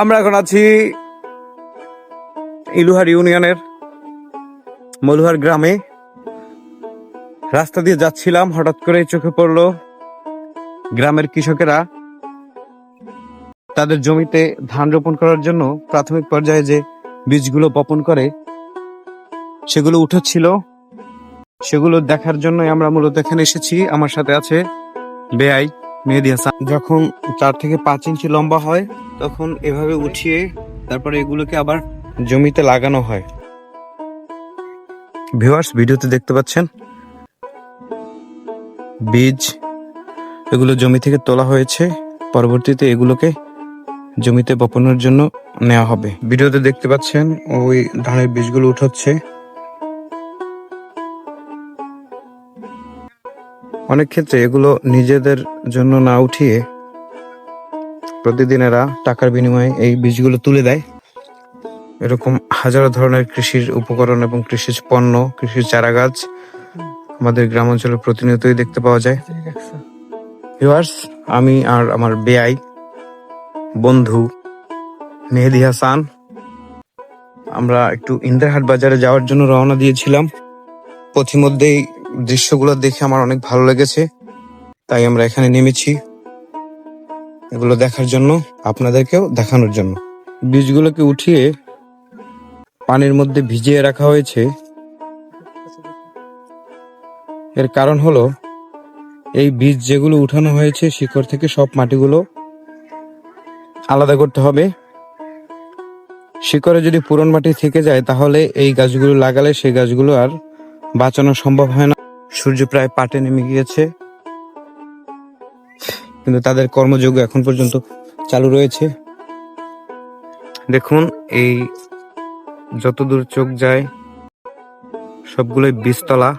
আমরা এখন আছি ইলুহার ইউনিয়নের মলুহার গ্রামে। রাস্তা দিয়ে যাচ্ছিলাম, হঠাৎ করে চোখে পড়লো গ্রামের কৃষকেরা তাদের জমিতে ধান রোপণ করার জন্য প্রাথমিক পর্যায়ে যে বীজগুলো বপন করে সেগুলো উঠেছিল। সেগুলো দেখার জন্য আমরা মূলত এখানে এসেছি। আমার সাথে আছে বেআই মেহেদী হাসান। যখন 4 থেকে 5 ইঞ্চি লম্বা হয় তখন এভাবে উঠিয়ে তারপরে এগুলোকে আবার জমিতে লাগানো হয়। ভিউয়ার্স, ভিডিওতে দেখতে পাচ্ছেন বীজ, এগুলো জমি থেকে তোলা হয়েছে, পরবর্তীতে এগুলোকে জমিতে বপনের জন্য নেওয়া হবে। ভিডিওতে দেখতে পাচ্ছেন ওই ধানের বীজগুলো উঠাচ্ছে। অনেক ক্ষেত্রে এগুলো নিজেদের জন্য না উঠিয়ে প্রতিদিন এরা টাকার বিনিময়ে এই বীজগুলো তুলে দেয়। এরকম হাজারো ধরনের কৃষির উপকরণ এবং কৃষিজ পণ্য, কৃষির চারাগাছ আমাদের গ্রাম অঞ্চলে প্রতিনিয়তই দেখতে পাওয়া যায়। ভিউয়ার্স, আমি আর আমার বেআই বন্ধু মেহেদী হাসান আমরা একটু ইন্দ্রহাট বাজারে যাওয়ার জন্য রওনা দিয়েছিলাম। পথিমধ্যেই দৃশ্যগুলো দেখে আমার অনেক ভালো লেগেছে, তাই আমরা এখানে নেমেছি এগুলো দেখার জন্য, আপনাদেরকেও দেখানোর জন্য। বীজগুলোকে উঠিয়ে পানির মধ্যে ভিজিয়ে রাখা হয়েছে। এর কারণ হলো এই বীজ যেগুলো উঠানো হয়েছে শিকড় থেকে সব মাটিগুলো আলাদা করতে হবে। শিকড়ে যদি পুরন মাটি থেকে যায় তাহলে এই গাছগুলো লাগালে সেই গাছগুলো আর বাঁচানো সম্ভব হয় না। সূর্য প্রায় পাটে নেমে গিয়েছে, কিন্তু তাদের কর্মযোগ্য এখন পর্যন্ত চালু রয়েছে। দেখুন, এই যতদূর চোখ যায় সবগুলোই বীজতলা।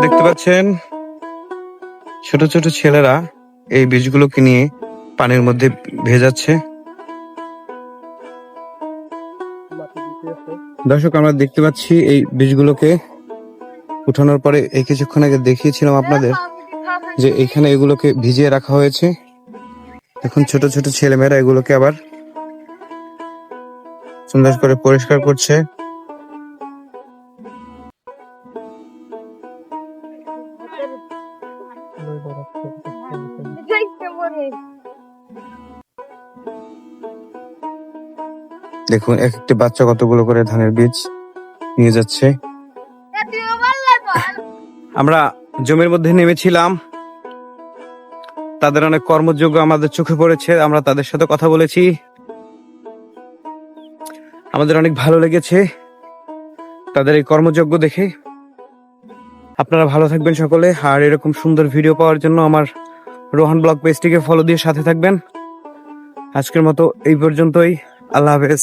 দেখতে পাচ্ছেন ছোট ছোট ছেলেরা এই বীজগুলোকে নিয়ে পানির মধ্যে ভেজাচ্ছে। দর্শক, আমরা দেখতে পাচ্ছি এই বীজগুলোকে উঠানোর পরে এই কিছুক্ষণ আগে দেখিয়েছিলাম আপনাদের যে এখানে এগুলোকে ভিজিয়ে রাখা হয়েছে। এখন ছোট ছোট ছেলেমেয়েরা এগুলোকে আবার সুন্দর করে পরিষ্কার করছে। দেখুন, এক একটি বাচ্চা কতগুলো করে ধানের বীজ নিয়ে যাচ্ছে। আমরা জমির মধ্যে নেমেছিলাম, তাদের অনেক কর্মযোগ্য আমাদের চোখে পড়েছে। আমরা তাদের সাথে কথা বলেছি, আমাদের অনেক ভালো লেগেছে তাদের এই কর্মযোগ্য দেখে। আপনারা ভালো থাকবেন সকলে, আর এরকম সুন্দর ভিডিও পাওয়ার জন্য আমার রোহান ব্লগ পেজটিকে ফলো দিয়ে সাথে থাকবেন। আজকের মতো এই পর্যন্তই, আল্লাহ হাফেজ।